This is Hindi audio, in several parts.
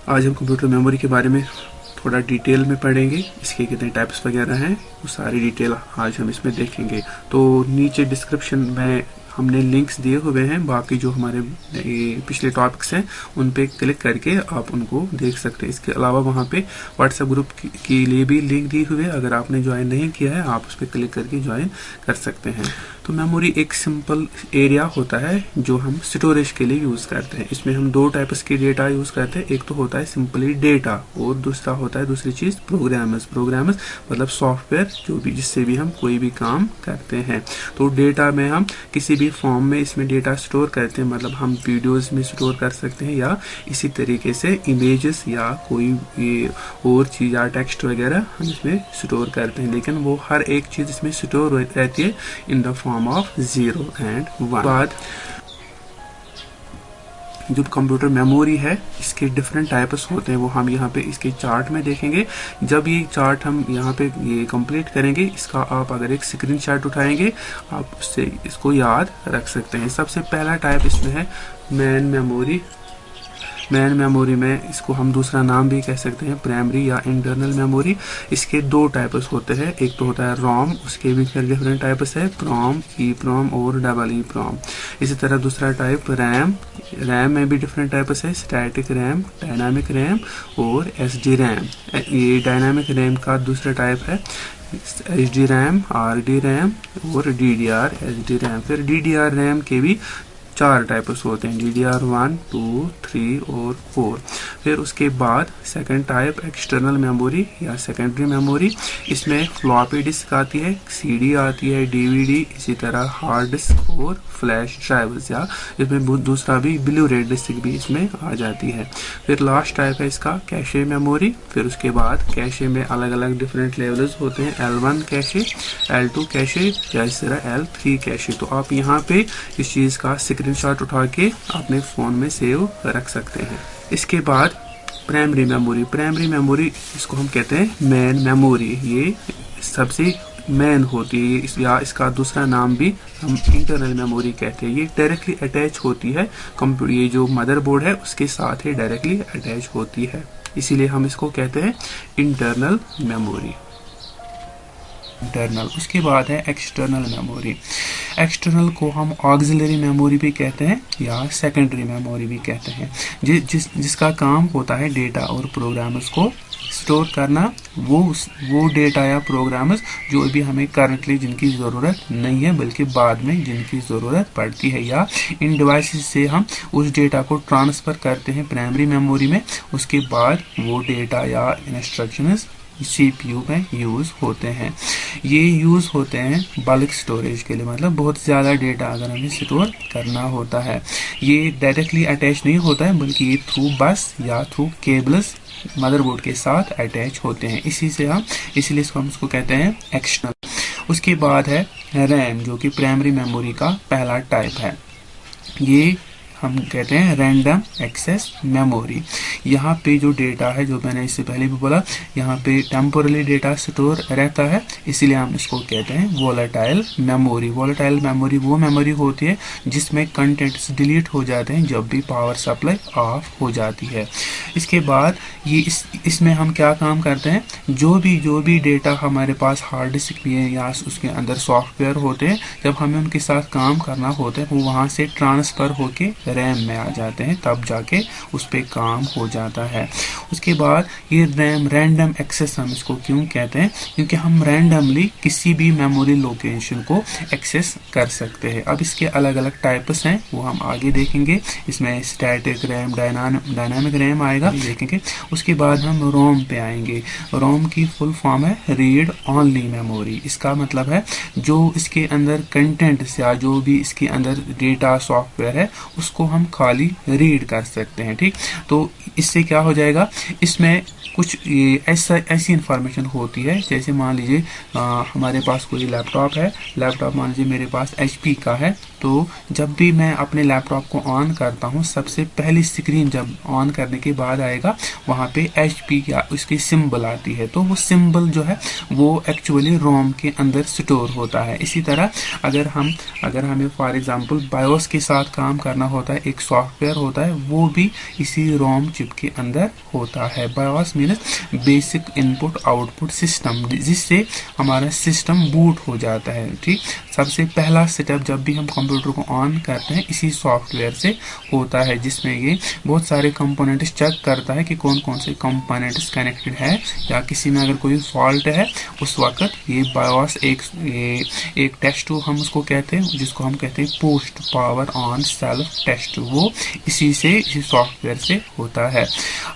आज हम कंप्यूटर मेमोरी के बारे में थोड़ा डिटेल में पढ़ेंगे। इसके कितने टाइप्स वगैरह हैं वो सारी डिटेल आज हम इसमें देखेंगे। तो नीचे डिस्क्रिप्शन में हमने लिंक्स दिए हुए हैं, बाकी जो हमारे पिछले टॉपिक्स हैं उन पे क्लिक करके आप उनको देख सकते हैं। इसके अलावा वहाँ पे व्हाट्सएप ग्रुप के लिए भी लिंक दी हुई है, अगर आपने ज्वाइन नहीं किया है आप उस पर क्लिक करके ज्वाइन कर सकते हैं। तो मेमोरी एक सिंपल एरिया होता है जो हम स्टोरेज के लिए यूज करते हैं। इसमें हम दो टाइप्स की डेटा यूज करते हैं, एक तो होता है सिंपली डेटा और दूसरा होता है दूसरी चीज प्रोग्राम्स मतलब सॉफ्टवेयर जो भी जिससे भी हम कोई भी काम करते हैं। तो डेटा में हम किसी भी फॉर्म में इसमें डेटा स्टोर करते हैं, मतलब हम वीडियोस में स्टोर कर सकते हैं या इसी तरीके से इमेजेस या कोई और चीज या टेक्स्ट वगैरह हम इसमें स्टोर करते हैं, लेकिन वो हर एक चीज इसमें स्टोर रहती है इन द फॉर्म ऑफ 0 and 1। बाद जो कंप्यूटर मेमोरी है इसके डिफरेंट टाइप्स होते हैं, वो हम यहाँ पे इसके चार्ट में देखेंगे। जब ये चार्ट हम यहाँ पे ये कंप्लीट करेंगे, इसका आप अगर एक स्क्रीनशॉट उठाएंगे आप उससे इसको याद रख सकते हैं। सबसे पहला टाइप इसमें है मेन मेमोरी। मेन मेमोरी में इसको हम दूसरा नाम भी कह सकते हैं प्राइमरी या इंटरनल मेमोरी। इसके दो टाइप्स होते हैं, एक तो होता है रोम, उसके भी फिर डिफरेंट टाइप्स है, प्रोम, ईप्रोम और डबल ईप्रोम। इसी तरह दूसरा टाइप रैम। रैम में भी डिफरेंट टाइप्स है, स्टैटिक रैम, डायनामिक रैम और एसडी रैम। ये डायनामिक रैम का दूसरा टाइप है एचडी रैम, आरडी रैम और डीडीआर एचडी रैम। फिर डीडीआर रैम के भी 4 टाइप्स होते हैं, DDR 1, 2, 3 और 4। फिर उसके बाद सेकंड टाइप एक्सटर्नल मेमोरी या सेकेंडरी मेमोरी। इसमें फ्लॉपी डिस्क आती है, CD आती है, DVD, इसी तरह हार्ड डिस्क और फ्लैश ड्राइव्स, या इसमें दूसरा भी ब्लू रे डिस्क भी इसमें आ जाती है। फिर लास्ट टाइप है इसका कैशे मेमोरी। फिर उसके बाद कैशे में अलग अलग डिफरेंट लेवल्स होते हैं, L1 कैशे, L2 कैशे या इस तरह L3 कैशे। तो आप यहाँ पे इस चीज का स्क्रीनशॉट उठा के अपने फोन में सेव रख सकते हैं। इसके बाद प्राइमरी मेमोरी। प्राइमरी मेमोरी इसको हम कहते हैं मेन मेमोरी, ये सबसे मेन होती है, या इसका दूसरा नाम भी हम इंटरनल मेमोरी कहते हैं। ये डायरेक्टली अटैच होती है कंप्यूटर, ये जो मदरबोर्ड है उसके साथ ही डायरेक्टली अटैच होती है, इसीलिए हम इसको कहते हैं इंटरनल मेमोरी। इंटरनल। उसके बाद है एक्सटर्नल मेमोरी। एक्सटर्नल को हम ऑक्सिलरी मेमोरी भी कहते हैं या सेकेंडरी मेमोरी भी कहते हैं, जिसका काम होता है डेटा और प्रोग्राम्स को स्टोर करना। वो डेटा या प्रोग्राम्स जो अभी हमें करंटली जिनकी ज़रूरत नहीं है बल्कि बाद में जिनकी ज़रूरत पड़ती है, या इन डिवाइसेस से हम उस डेटा को ट्रांसफ़र करते हैं प्राइमरी मेमोरी में। उसके बाद वो डेटा या इंस्ट्रक्शंस CPU में यूज होते हैं। ये यूज होते हैं बल्क स्टोरेज के लिए, मतलब बहुत ज्यादा डेटा अगर हमें स्टोर करना होता है। ये डायरेक्टली अटैच नहीं होता है बल्कि ये थ्रू बस या थ्रू केबल्स मदरबोर्ड के साथ अटैच होते हैं, इसलिए हम इसको कहते हैं एक्सटर्नल। उसके बाद है रैम, जो कि प्राइमरी मेमोरी का पहला टाइप है। ये हम कहते हैं रैंडम एक्सेस मेमोरी। यहाँ पे जो डेटा है, जो मैंने इससे पहले भी बोला, यहाँ पे टेम्पोरली डेटा स्टोर रहता है, इसीलिए हम इसको कहते हैं वोलेटाइल मेमोरी। वोलेटाइल मेमोरी वो मेमोरी होती है जिसमें कंटेंट्स डिलीट हो जाते हैं जब भी पावर सप्लाई ऑफ हो जाती है। इसके बाद ये इसमें हम क्या काम करते हैं, जो भी डेटा हमारे पास हार्ड डिस्क में या उसके अंदर सॉफ्टवेयर होते हैं, जब हमें उनके साथ काम करना होता है वो वहाँ से ट्रांसफर होके रैम में आ जाते हैं, तब जाके उस पे काम हो जाता है। उसके बाद ये रैम रैंडम एक्सेस हम इसको क्यों कहते हैं, क्योंकि हम रैंडमली किसी भी मेमोरी लोकेशन को एक्सेस कर सकते हैं। अब इसके अलग अलग टाइप्स हैं, वो हम आगे देखेंगे। इसमें स्टैटिक रैम, डायनामिक रैम आएगा, देखेंगे। उसके बाद हम रोम पे आएंगे। रोम की फुल फॉर्म है रीड ओनली मेमोरी। इसका मतलब है जो इसके अंदर कंटेंट्स या जो भी इसके अंदर डेटा सॉफ्टवेयर है उसको हम खाली रीड कर सकते हैं, ठीक। तो इससे क्या हो जाएगा, इसमें कुछ ऐसी इंफॉर्मेशन होती है, जैसे मान लीजिए हमारे पास कोई लैपटॉप है, लैपटॉप मान लीजिए मेरे पास HP का है, तो जब भी मैं अपने लैपटॉप को ऑन करता हूँ, सबसे पहली स्क्रीन जब ऑन करने के बाद आएगा, वहाँ पे HP या उसकी सिंबल आती है। तो वो सिंबल जो है वो एक्चुअली रोम के अंदर स्टोर होता है। इसी तरह अगर हमें फॉर एग्जांपल बायोस के साथ काम करना होता है, एक सॉफ्टवेयर होता है, वो भी इसी रोम चिप के अंदर होता है। BIOS means basic input output system, जिससे हमारा सिस्टम बूट हो जाता है। ठीक, सबसे पहला सेटअप जब भी हम कंप्यूटर को ऑन करते हैं इसी सॉफ्टवेयर से होता है, जिसमें ये बहुत सारे कंपोनेंट्स चेक करता है कि कौन कौन से कंपोनेंट्स कनेक्टेड है, या किसी में अगर कोई फॉल्ट है उस वक्त ये बायोस एक टेस्ट हम उसको कहते हैं, जिसको हम कहते हैं post power on self test, वो इसी सॉफ्टवेयर से होता है।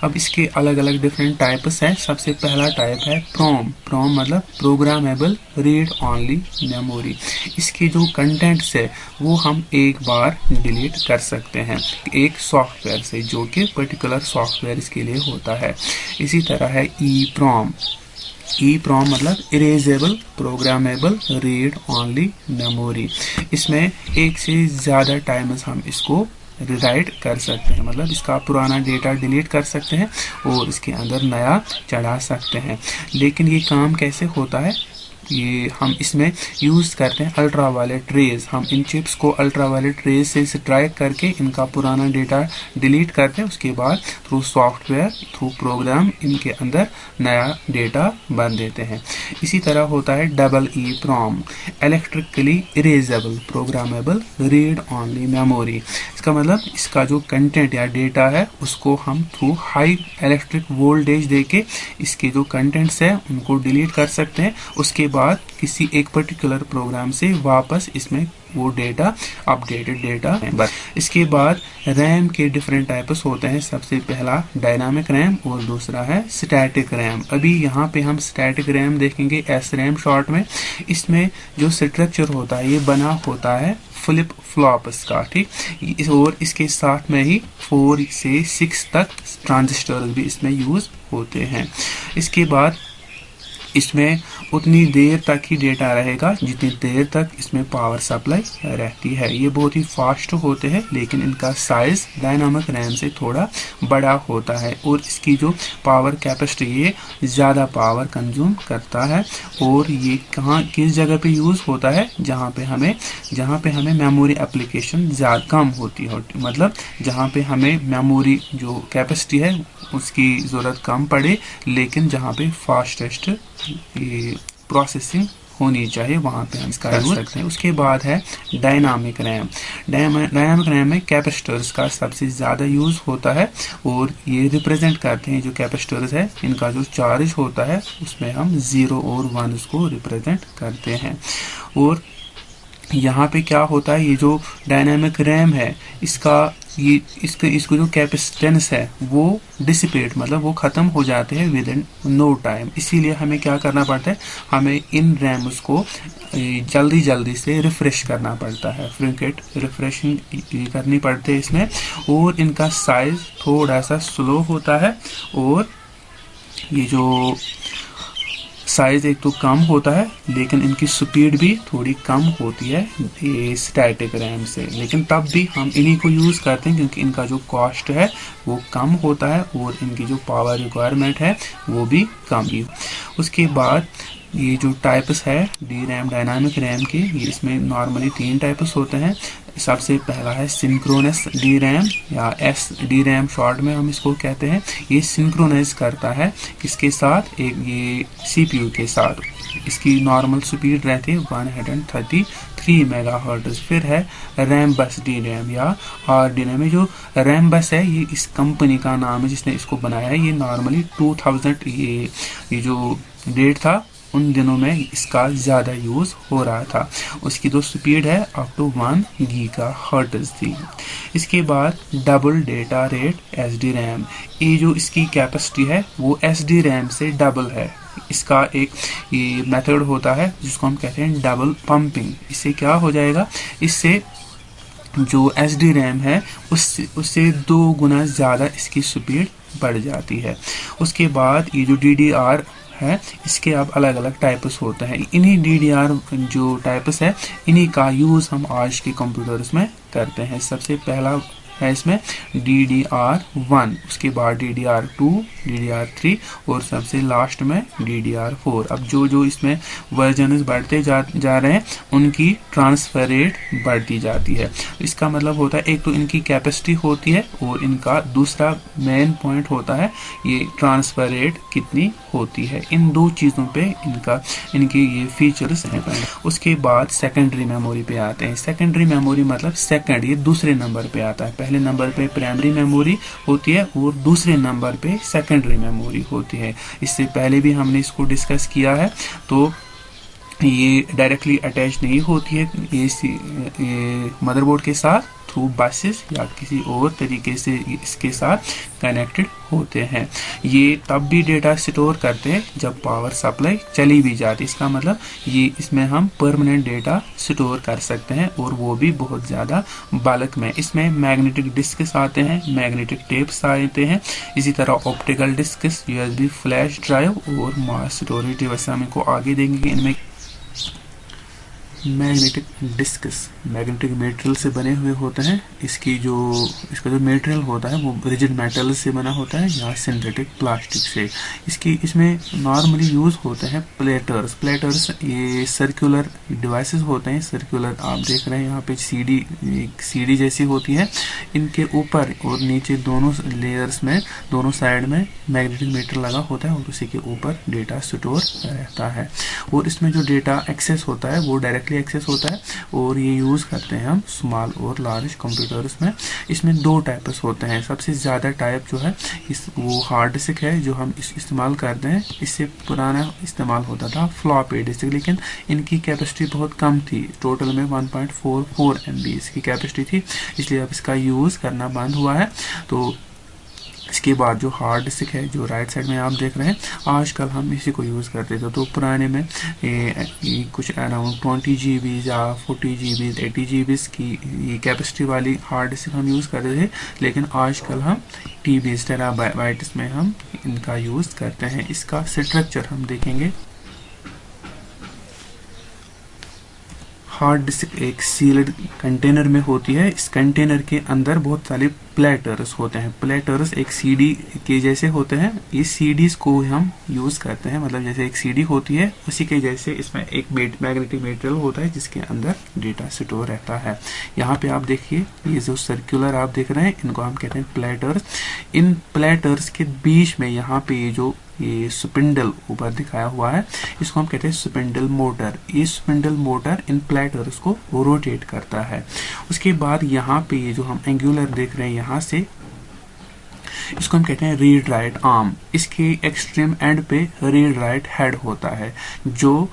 अब इसके अलग अलग डिफरेंट टाइप्स हैं। सबसे पहला टाइप है प्रोम मतलब प्रोग्रामेबल रीड ओनली मेमोरी। इसके जो कंटेंट्स है वो हम एक बार डिलीट कर सकते हैं एक सॉफ्टवेयर से, जो कि पर्टिकुलर सॉफ्टवेयर इसके लिए होता है। इसी तरह है EEPROM मतलब erasable programmable read only memory. इसमें एक से ज़्यादा टाइम्स हम इसको राइट कर सकते हैं, मतलब इसका पुराना डेटा डिलीट कर सकते हैं और इसके अंदर नया चढ़ा सकते हैं। लेकिन ये काम कैसे होता है, ये हम इसमें यूज़ करते हैं अल्ट्रावायलेट रेज। हम इन चिप्स को अल्ट्रावायलेट रेज से स्ट्राइक करके इनका पुराना डेटा डिलीट करते हैं, उसके बाद थ्रू सॉफ्टवेयर थ्रू प्रोग्राम इनके अंदर नया डेटा बन देते हैं। इसी तरह होता है EEPROM electrically erasable programmable read only memory. इसका मतलब इसका जो कंटेंट या डेटा है उसको हम थ्रू हाई इलेक्ट्रिक वोल्टेज देके इसके जो कंटेंट्स है उनको डिलीट कर सकते हैं। उसके बाद किसी एक पर्टिकुलर प्रोग्राम से वापस इसमें वो डेटा अपडेटेड डेटा है। इसके बाद रैम के डिफरेंट टाइप्स होते हैं। सबसे पहला डायनामिक रैम और दूसरा है स्टैटिक रैम। अभी यहाँ पे हम स्टैटिक रैम देखेंगे, SRAM शॉर्ट में। इसमें जो स्ट्रक्चर होता है ये बना होता है फ्लिप फ्लॉप्स का, ठीक, और इसके साथ में ही 4 से 6 तक ट्रांजिस्टर भी इसमें यूज होते हैं। इसके बाद इसमें उतनी देर तक ही डेटा रहेगा जितनी देर तक इसमें पावर सप्लाई रहती है। ये बहुत ही फास्ट होते हैं, लेकिन इनका साइज डायनामिक रैम से थोड़ा बड़ा होता है और इसकी जो पावर कैपेसिटी ये ज़्यादा पावर कंज्यूम करता है। और ये किस जगह पे यूज़ होता है, जहाँ पे हमें मेमोरी एप्लीकेशन ज़्यादा कम होती है, मतलब जहाँ पे हमें मेमोरी जो कैपेसिटी है उसकी ज़रूरत कम पड़े, लेकिन जहाँ पे फास्टेस्ट प्रोसेसिंग होनी चाहिए वहाँ पे हम इसका यूज सकते हैं। उसके बाद है डायनामिक रैम। डायनामिक रैम में कैपेसिटर्स का सबसे ज़्यादा यूज़ होता है और ये रिप्रेजेंट करते हैं जो कैपेसिटर्स है इनका जो चार्ज होता है उसमें हम 0 और 1 को रिप्रेजेंट करते हैं। और यहाँ पे क्या होता है, ये जो डायनामिक रैम है इसको जो कैपेसिटेंस है वो डिसिपेट मतलब वो ख़त्म हो जाते हैं विद इन नो टाइम। इसीलिए हमें क्या करना पड़ता है, हमें इन रैम्स को जल्दी से रिफ्रेश करना पड़ता है, फ्रिकेट रिफ्रेशिंग करनी पड़ती है इसमें। और इनका साइज थोड़ा सा स्लो होता है और ये जो साइज एक तो कम होता है लेकिन इनकी स्पीड भी थोड़ी कम होती है ये स्टैटिक रैम से, लेकिन तब भी हम इन्हीं को यूज़ करते हैं क्योंकि इनका जो कॉस्ट है वो कम होता है और इनकी जो पावर रिक्वायरमेंट है वो भी कम ही। उसके बाद ये जो टाइप्स है DRAM डायनामिक रैम के, ये इसमें नॉर्मली 3 टाइप्स होते हैं। सबसे पहला है सिंक्रोनस DRAM या SDRAM शॉर्ट में हम इसको कहते हैं। ये सिंक्रोनाइज करता है किसके साथ, एक ये CPU के साथ। इसकी नॉर्मल स्पीड रहती है 133 मेगाहर्ट्ज। फिर है रैम बस DRAM या RDRAM में जो रैम बस है ये इस कंपनी का नाम है जिसने इसको बनाया है। ये नॉर्मली 2000 ये जो डेट था उन दिनों में इसका ज़्यादा यूज़ हो रहा था। उसकी जो स्पीड है अप टू 1 गीगाहर्ट्ज थी। इसके बाद डबल डेटा रेट SDRAM, ये जो इसकी कैपेसिटी है वो SDRAM से डबल है। इसका एक ये मेथड होता है जिसको हम कहते हैं डबल पंपिंग। इससे क्या हो जाएगा, इससे जो SDRAM है उससे 2 गुना ज़्यादा इसकी स्पीड बढ़ जाती है। उसके बाद ये जो DDR है इसके अब अलग अलग टाइप्स होते हैं। इन्हीं DDR जो टाइप्स है इन्हीं का यूज़ हम आज के कंप्यूटर्स में करते हैं। सबसे पहला है इसमें DDR1, उसके बाद DDR2, DDR3 और सबसे लास्ट में DDR4। अब जो जो इसमें वर्जन बढ़ते जा रहे हैं उनकी ट्रांसफर रेट बढ़ती जाती है। इसका मतलब होता है एक तो इनकी कैपेसिटी होती है और इनका दूसरा मेन पॉइंट होता है ये ट्रांसफर रेट कितनी होती है। इन दो चीज़ों पे इनके ये फीचर्स हैं। उसके बाद सेकेंडरी मेमोरी पे आते हैं। सेकेंडरी मेमोरी मतलब सेकंड, ये दूसरे नंबर पे आता है। पहले नंबर पे प्राइमरी मेमोरी होती है और दूसरे नंबर पे सेकेंडरी मेमोरी होती है। इससे पहले भी हमने इसको डिस्कस किया है। तो ये डायरेक्टली अटैच नहीं होती है ये मदरबोर्ड के साथ, थ्रू बसेस या किसी और तरीके से इसके साथ कनेक्टेड होते हैं। ये तब भी डेटा स्टोर करते हैं जब पावर सप्लाई चली भी जाती है। इसका मतलब ये इसमें हम परमानेंट डेटा स्टोर कर सकते हैं और वो भी बहुत ज़्यादा बल्क में। इसमें मैग्नेटिक डिस्क्स आते हैं, मैग्नेटिक टेप्स आते हैं, इसी तरह optical discs, USB flash drive और मास स्टोरेज डिवाइस हम इनको आगे देंगे। इनमें मैग्नेटिक डिस्क्स मैग्नेटिक मटेरियल से बने हुए होते हैं। इसका जो मटेरियल होता है वो रिजिड मेटल से बना होता है या सिंथेटिक प्लास्टिक से। इसमें नॉर्मली यूज होते हैं प्लेटर्स। ये सर्कुलर डिवाइसेस होते हैं। सर्कुलर आप देख रहे हैं यहाँ पे सीडी जैसी होती है। इनके ऊपर और नीचे दोनों लेयर्स में, दोनों साइड में मैग्नेटिक मटेरियल लगा होता है और उसी के ऊपर डेटा स्टोर रहता है। और इसमें जो डेटा एक्सेस होता है वो डायरेक्टली एक्सेस होता है और ये यूज करते हैं हम स्मॉल और लार्ज कंप्यूटर्स में। इसमें दो टाइप्स होते हैं। सबसे ज्यादा टाइप जो है वो हार्ड डिस्क है जो हम इस्तेमाल करते हैं। इससे पुराना इस्तेमाल होता था फ्लॉपी डिस्क, लेकिन इनकी कैपेसिटी बहुत कम थी। टोटल में 1.44 MB इसकी कैपेसिटी थी, इसलिए अब इसका यूज करना बंद हुआ है। तो इसके बाद जो हार्ड डिस्क है जो राइट साइड में आप देख रहे हैं, आजकल हम इसी को यूज़ करते थे। तो पुराने में कुछ अराउंड 20 GB या 40 GB 80 GB की कैपेसिटी वाली हार्ड डिस्क हम यूज़ करते थे, लेकिन आजकल हम TB टेराबाइट्स में हम इनका यूज़ करते हैं। इसका स्ट्रक्चर हम देखेंगे। हार्ड डिस्क एक सील्ड कंटेनर में होती है। इस कंटेनर के अंदर बहुत सारे प्लेटर्स होते हैं। प्लेटर्स एक CD के जैसे होते हैं। इस CDs को हम यूज करते हैं, मतलब जैसे एक CD होती है उसी के जैसे इसमें एक मैग्नेटिक मटेरियल होता है जिसके अंदर डेटा स्टोर रहता है। यहाँ पे आप देखिए ये जो सर्कुलर आप देख रहे हैं इनको हम कहते हैं प्लेटर्स। इन प्लेटर्स के बीच में यहाँ पे ये स्पिंडल ऊपर दिखाया हुआ है, इसको हम कहते हैं स्पिंडल मोटर। ये स्पिंडल मोटर इन प्लेटर्स को रोटेट करता है। उसके बाद यहाँ पे ये जो हम एंगुलर देख रहे हैं यहाँ से, इसको हम कहते हैं रीड राइट आर्म। इसके एक्सट्रीम एंड पे रीड राइट हेड होता है जो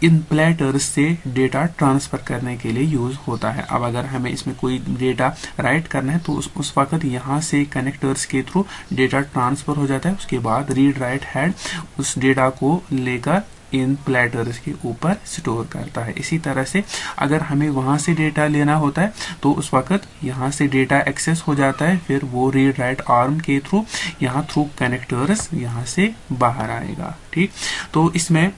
इन प्लेटर्स से डेटा ट्रांसफर करने के लिए यूज होता है। अब अगर हमें इसमें कोई डेटा राइट करना है तो उस वक्त यहाँ से कनेक्टर्स के थ्रू डेटा ट्रांसफर हो जाता है। उसके बाद रीड राइट हेड उस डेटा को लेकर इन प्लेटर्स के ऊपर स्टोर करता है। इसी तरह से अगर हमें वहां से डेटा लेना होता है तो उस वक्त यहाँ से डेटा एक्सेस हो जाता है, फिर वो रीड राइट आर्म के थ्रू यहाँ थ्रू कनेक्टर्स यहाँ से बाहर आएगा। ठीक, तो इसमें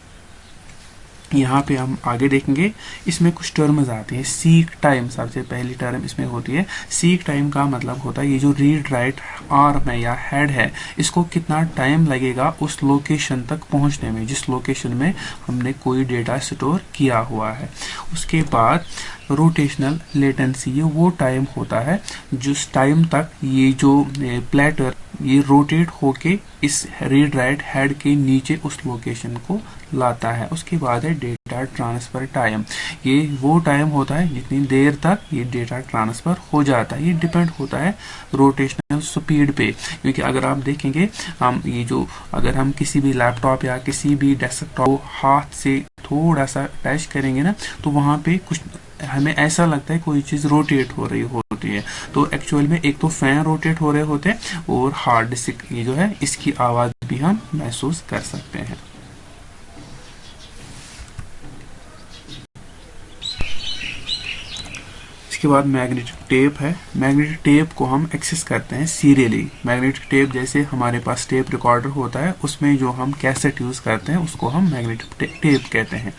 यहाँ पे हम आगे देखेंगे। इसमें कुछ टर्म्स आते हैं। सीक टाइम सबसे पहली टर्म इसमें होती है। सीक टाइम का मतलब होता है ये जो रीड राइट आर्म है या हेड है, इसको कितना टाइम लगेगा उस लोकेशन तक पहुंचने में जिस लोकेशन में हमने कोई डेटा स्टोर किया हुआ है। उसके बाद रोटेशनल लेटेंसी, ये वो टाइम होता है जिस टाइम तक ये जो प्लेटर ये रोटेट होके इस रीड राइट हेड के नीचे उस लोकेशन को लाता है। उसके बाद है डेटा ट्रांसफर टाइम। ये वो टाइम होता है जितनी देर तक ये डेटा ट्रांसफर हो जाता है। ये डिपेंड होता है रोटेशनल स्पीड पे, क्योंकि अगर आप देखेंगे हम ये जो अगर हम किसी भी लैपटॉप या किसी भी डेस्कटॉप हाथ से थोड़ा सा टच करेंगे ना, तो वहां पे कुछ हमें ऐसा लगता है कोई चीज रोटेट हो रही होती है। तो एक्चुअल में एक तो फैन रोटेट हो रहे होते हैं और हार्ड डिस्क ये जो है इसकी आवाज भी हम महसूस कर सकते हैं। इसके इसके बाद मैग्नेटिक टेप है। मैग्नेटिक टेप को हम एक्सेस करते हैं सीरियली। मैग्नेटिक टेप जैसे हमारे पास टेप रिकॉर्डर होता है, उसमें जो हम कैसेट यूज करते हैं उसको हम मैग्नेटिक टेप कहते हैं।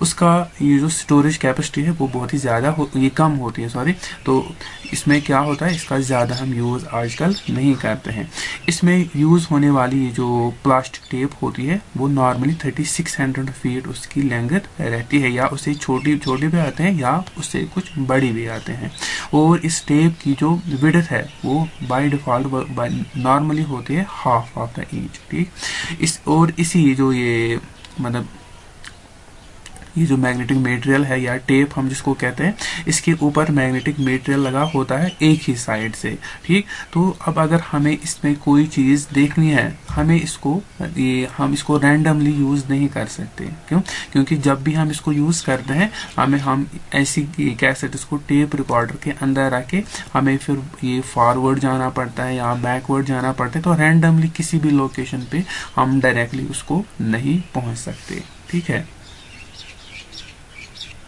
उसका ये जो स्टोरेज कैपेसिटी है वो बहुत ही ज़्यादा ये कम होती है, सॉरी। तो इसमें क्या होता है, इसका ज़्यादा हम यूज़ आजकल नहीं करते हैं। इसमें यूज़ होने वाली ये जो प्लास्टिक टेप होती है वो नॉर्मली 3600 फीट उसकी लेंथ रहती है, या उससे छोटी भी आते हैं या उससे कुछ बड़ी भी आते हैं। और इस टेप की जो विड्थ है वो बाय डिफॉल्ट नॉर्मली होती है हाफ ऑफ द इंच, ठीक। और इसी जो ये मतलब ये जो मैग्नेटिक मटेरियल है या टेप हम जिसको कहते हैं, इसके ऊपर मैग्नेटिक मटेरियल लगा होता है एक ही साइड से, ठीक। तो अब अगर हमें इसमें कोई चीज़ देखनी है, हम इसको रैंडमली यूज़ नहीं कर सकते। क्यों? क्योंकि जब भी हम इसको यूज़ करते हैं हम ऐसी कैसेट इसको टेप रिकॉर्डर के अंदर रखे, हमें फिर ये फॉरवर्ड जाना पड़ता है या बैकवर्ड जाना पड़ता है। तो रैंडमली किसी भी लोकेशन पे हम डायरेक्टली उसको नहीं पहुंच सकते, ठीक है,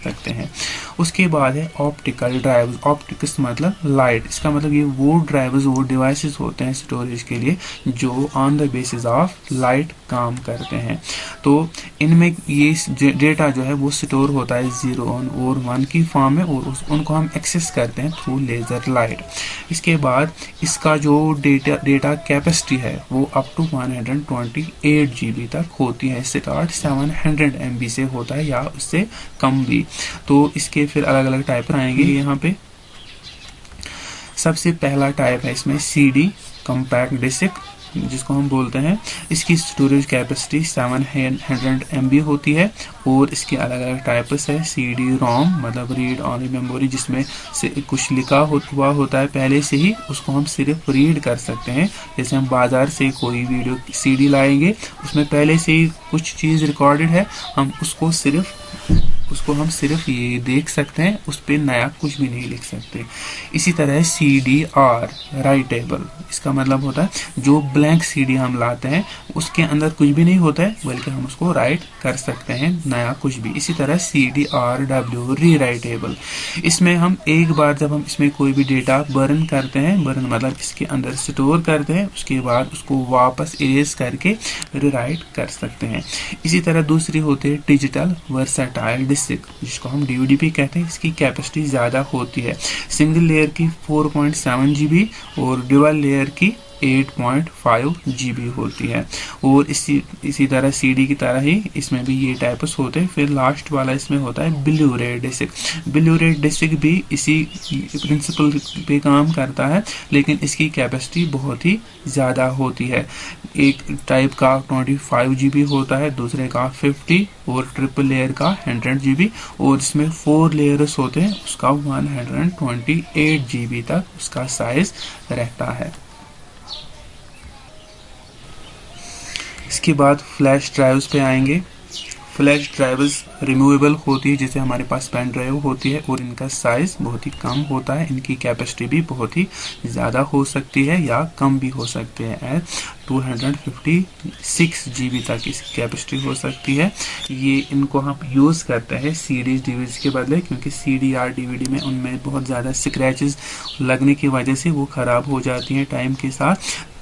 सकते हैं। उसके बाद है ऑप्टिकल ड्राइव्स। ऑप्टिक्स मतलब लाइट, इसका मतलब ये वो ड्राइव्स, वो डिवाइसेस होते हैं स्टोरेज के लिए जो on the basis of light काम करते हैं। तो इनमें ये डेटा जो है वो स्टोर होता है 0 और 1 की फॉर्म में, और उनको हम एक्सेस करते हैं थ्रू लेजर लाइट। इसके बाद इसका जो डेटा कैपेसिटी है वो अप टू 128 GB तक होती है। स्टार्ट 700 MB से होता है या उससे कम भी। तो इसके फिर अलग अलग टाइप आएंगे यहाँ पे। सबसे पहला टाइप है इसमें CD कॉम्पैक्ट डिस्क, जिसको हम बोलते हैं। इसकी स्टोरेज कैपेसिटी 700 MB होती है। और इसके अलग अलग टाइप्स है। CD रोम मतलब रीड ऑनली मेमोरी, जिसमें से कुछ लिखा हुआ होता है पहले से ही, उसको हम सिर्फ रीड कर सकते हैं। जैसे हम बाजार से कोई वीडियो CD लाएंगे, उसमें पहले से ही कुछ चीज़ रिकॉर्डेड है, हम उसको हम सिर्फ ये देख सकते हैं, उस पर नया कुछ भी नहीं लिख सकते। इसी तरह CDR राइटेबल, इसका मतलब होता है जो ब्लैंक CD हम लाते हैं उसके अंदर कुछ भी नहीं होता है, बल्कि हम उसको राइट कर सकते हैं नया कुछ भी। इसी तरह CDRW री राइटेबल, इसमें हम एक बार जब हम इसमें कोई भी डेटा बर्न करते हैं, बर्न मतलब इसके अंदर स्टोर करते हैं, उसके बाद उसको वापस इरेज करके रीराइट कर सकते हैं। इसी तरह दूसरी होती है डिजिटल वर्सेटाइल डिस्क, जिसको हम DVD भी कहते हैं। इसकी कैपेसिटी ज़्यादा होती है। सिंगल लेयर की 4.7 GB और डुअल लेयर की 8.5 GB होती है। और इसी तरह CD की तरह ही इसमें भी ये टाइप्स होते हैं। फिर लास्ट वाला इसमें होता है ब्लू रे डिस्क। ब्लू रे डिस्क भी इसी प्रिंसिपल पे काम करता है, लेकिन इसकी कैपेसिटी बहुत ही ज़्यादा होती है। एक टाइप का 25 GB होता है, दूसरे का 50 और ट्रिपल लेयर का 100 GB, और इसमें 4 लेयर्स होते हैं, उसका 128 GB तक उसका साइज रहता है। इसके बाद फ्लैश ड्राइव्स पे आएंगे। फ्लैश ड्राइव्स रिमूवेबल होती है, जैसे हमारे पास पेन ड्राइव होती है, और इनका साइज बहुत ही कम होता है। इनकी कैपेसिटी भी बहुत ही ज़्यादा हो सकती है या कम भी हो सकती है। 256 GB तक इसकी कैपेसिटी हो सकती है। ये इनको हम यूज़ करते हैं सीडीज डीवीडीज के बदले, क्योंकि CD या DVD में उनमें बहुत ज़्यादा स्क्रैचेस लगने की वजह से वो ख़राब हो जाती हैं टाइम के साथ।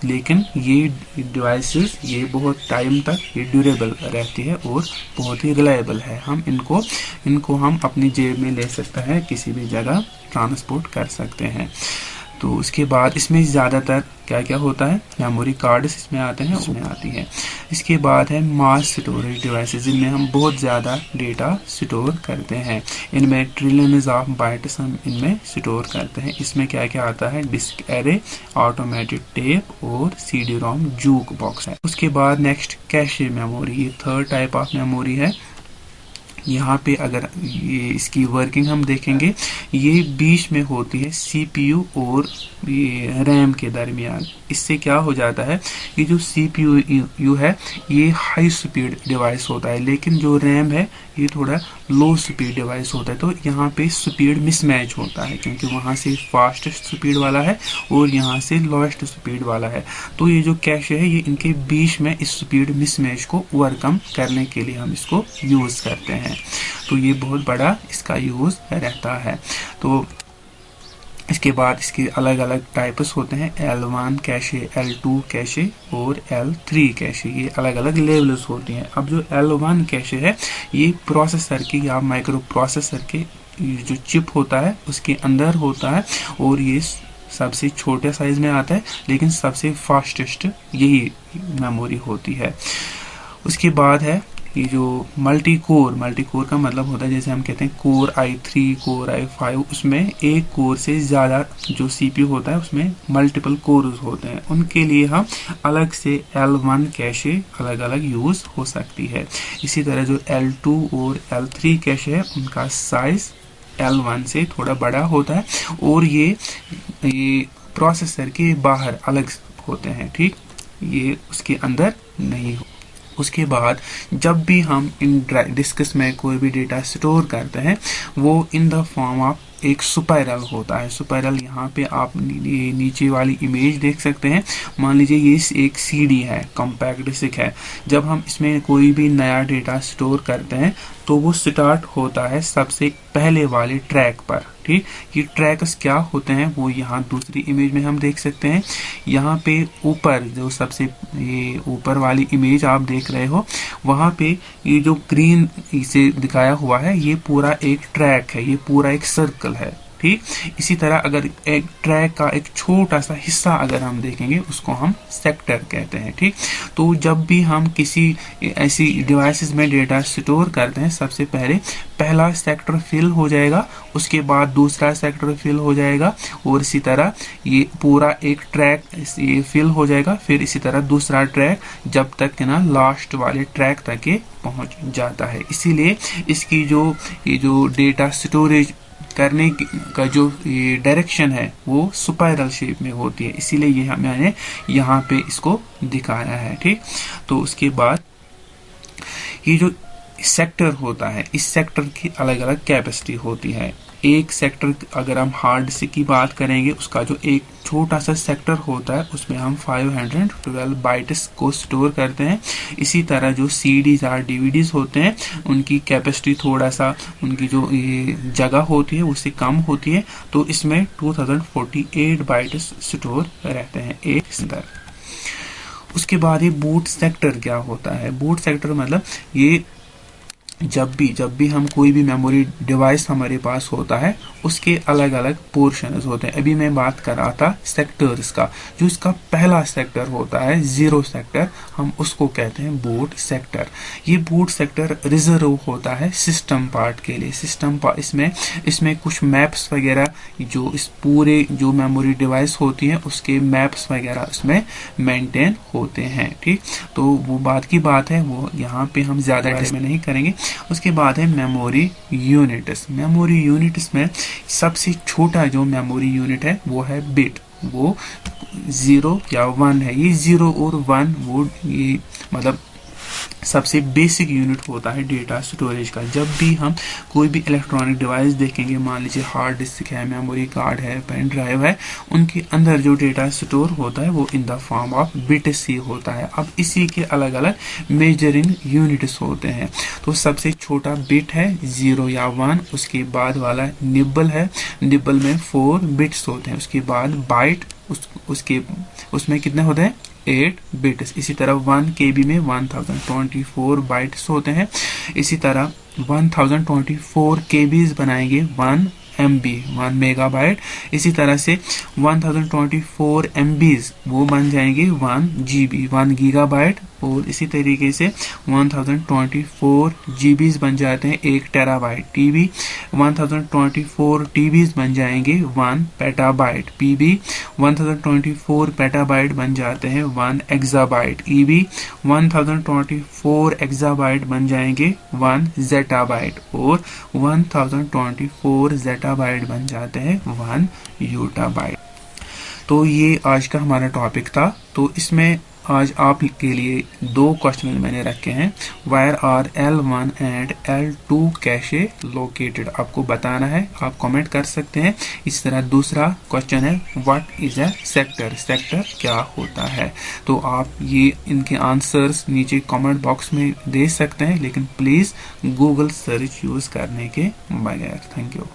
लेकिन ये डिवाइसेस ये बहुत टाइम तक ये ड्यूरेबल रहती है और बहुत ही रिलायबल है। हम इनको हम अपनी जेब में ले सकते हैं, किसी भी जगह ट्रांसपोर्ट कर सकते हैं। तो उसके बाद इसमें ज़्यादातर क्या क्या होता है, मेमोरी कार्ड्स इसमें आते हैं, उसमें आती है। इसके बाद है मास स्टोरेज डिवाइसेस, जिनमें हम बहुत ज़्यादा डेटा स्टोर करते हैं। इनमें ट्रिलियंस ऑफ बाइट्स हम इनमें स्टोर करते हैं। इसमें क्या क्या आता है, डिस्क एरे, ऑटोमेटिक टेप और CD रोम जूक बॉक्स है। उसके बाद नेक्स्ट कैशे मेमोरी, ये थर्ड टाइप ऑफ मेमोरी है। यहाँ पे अगर ये इसकी वर्किंग हम देखेंगे, ये बीच में होती है CPU और ये रैम के दरमियान। इससे क्या हो जाता है, ये जो CPU है ये हाई स्पीड डिवाइस होता है, लेकिन जो रैम है ये थोड़ा लो स्पीड डिवाइस होता है। तो यहाँ पे स्पीड मिसमैच होता है, क्योंकि वहाँ से फास्टेस्ट स्पीड वाला है और यहाँ से लोएस्ट स्पीड वाला है। तो ये जो कैश है ये इनके बीच में इस स्पीड मिसमैच को ओवरकम करने के लिए हम इसको यूज़ करते हैं। तो ये बहुत बड़ा इसका यूज़ रहता है। तो इसके बाद इसके अलग अलग टाइप्स होते हैं, L1 कैशे, L2 कैशे और L3 कैशे, ये अलग अलग लेवल्स होती हैं। अब जो L1 कैशे है ये प्रोसेसर की या माइक्रो प्रोसेसर के जो चिप होता है उसके अंदर होता है और ये सबसे छोटे साइज में आता है, लेकिन सबसे फास्टेस्ट यही मेमोरी होती है। उसके बाद है ये जो मल्टी कोर का मतलब होता है, जैसे हम कहते हैं कोर i3, कोर i5, उसमें एक कोर से ज़्यादा जो CPU होता है उसमें मल्टीपल कोर्स होते हैं, उनके लिए हम अलग से L1 कैशे अलग अलग यूज़ हो सकती है। इसी तरह जो L2 और L3 कैशे है उनका साइज L1 से थोड़ा बड़ा होता है और ये प्रोसेसर के बाहर अलग होते हैं, ठीक, ये उसके अंदर नहीं हो। उसके बाद जब भी हम इन डिस्क्स में कोई भी डेटा स्टोर करते हैं वो इन द फॉर्म ऑफ एक स्पाइरल होता है। स्पाइरल यहाँ पे आप नीचे वाली इमेज देख सकते हैं। मान लीजिए ये एक सीडी है, कॉम्पैक्ट डिस्क है। जब हम इसमें कोई भी नया डेटा स्टोर करते हैं तो वो स्टार्ट होता है सबसे पहले वाले ट्रैक पर, ठीक। ये ट्रैक्स क्या होते हैं वो यहाँ दूसरी इमेज में हम देख सकते हैं। यहाँ पे ऊपर जो सबसे ये ऊपर वाली इमेज आप देख रहे हो वहां पे ये जो ग्रीन से दिखाया हुआ है ये पूरा एक ट्रैक है, ये पूरा एक सर्कल है, ठीक। इसी तरह अगर एक ट्रैक का एक छोटा सा हिस्सा अगर हम देखेंगे उसको हम सेक्टर कहते हैं, ठीक। तो जब भी हम किसी ऐसी डिवाइसेस में डेटा स्टोर करते हैं सबसे पहले पहला सेक्टर फिल हो जाएगा, उसके बाद दूसरा सेक्टर फिल हो जाएगा और इसी तरह ये पूरा एक ट्रैक ये फिल हो जाएगा, फिर इसी तरह दूसरा ट्रैक जब तक ना लास्ट वाले ट्रैक तक ये पहुंच जाता है। इसीलिए इसकी ये जो डेटा स्टोरेज करने का जो ये डायरेक्शन है वो स्पाइरल शेप में होती है, इसीलिए ये मैंने यहाँ पे इसको दिखाया है, ठीक। तो उसके बाद ये जो सेक्टर होता है इस सेक्टर की अलग अलग कैपेसिटी होती है। एक सेक्टर अगर हम हार्ड डिस्क की बात करेंगे उसका जो एक छोटा सा सेक्टर होता है उसमें हम 512 बाइट्स को स्टोर करते हैं। इसी तरह जो सीडीज और डीवीडीज होते हैं उनकी कैपेसिटी थोड़ा सा उनकी जो जगह होती है उससे कम होती है, तो इसमें 2048 बाइट्स स्टोर रहते हैं एक अंदर। उसके बाद ये बूट सेक्टर क्या होता है? बूट सेक्टर मतलब ये जब भी हम कोई भी मेमोरी डिवाइस हमारे पास होता है उसके अलग अलग पोर्शंस होते हैं। अभी मैं बात कर रहा था सेक्टर्स का, जो इसका पहला सेक्टर होता है 0 सेक्टर, हम उसको कहते हैं बूट सेक्टर। ये बूट सेक्टर रिजर्व होता है सिस्टम पार्ट के लिए। सिस्टम पार्ट इसमें कुछ मैप्स वगैरह जो इस पूरे जो मेमोरी डिवाइस होती है उसके मैप्स वगैरह इसमें मेंटेन होते हैं, ठीक। तो वो बात की बात है, वो यहाँ पे हम ज्यादा में नहीं करेंगे। उसके बाद है मेमोरी यूनिट्स। मेमोरी यूनिट्स में सबसे छोटा जो मेमोरी यूनिट है वो है बिट, वो 0 या 1 है। ये 0 और 1 वो ये मतलब सबसे बेसिक यूनिट होता है डेटा स्टोरेज का। जब भी हम कोई भी इलेक्ट्रॉनिक डिवाइस देखेंगे, मान लीजिए हार्ड डिस्क है, मेमोरी कार्ड है, पेन ड्राइव है, उनके अंदर जो डेटा स्टोर होता है वो in the form of bits ही होता है। अब इसी के अलग अलग मेजरिंग यूनिट्स होते हैं। तो सबसे छोटा बिट है 0 या 1, उसके बाद वाला निब्बल है, निब्बल में 4 बिट्स होते हैं। उसके बाद बाइट, उसमें कितने होते हैं 8 बिट्स। इसी तरह 1 KB में 1024 बाइट्स होते हैं। इसी तरह 1024 KBs बनाएंगे 1 MB 1 मेगाबाइट। इसी तरह से 1024 MBs वो बन जाएंगे 1 GB 1 गीगाबाइट। और इसी तरीके से 1024 GBs बन जाते हैं 1 टेराबाइट TB। 1024 TBs बन जाएंगे 1 पेटाबाइट PB। 1024 पेटाबाइट बन जाते हैं 1 एक्साबाइट EB। 1024 एक्साबाइट बन जाएंगे 1 जेटाबाइट और 1024 जेटाबाइट बन जाते हैं 1 यूटाबाइट। तो ये आज का हमारा टॉपिक था। तो इसमें आज आप के लिए 2 क्वेश्चन मैंने रखे हैं। Where are L1 and L2 cache located, आपको बताना है, आप कमेंट कर सकते हैं। इस तरह दूसरा क्वेश्चन है what is a sector, sector क्या होता है। तो आप ये इनके आंसर्स नीचे कमेंट बॉक्स में दे सकते हैं, लेकिन प्लीज गूगल सर्च यूज करने के बगैर। Thank you.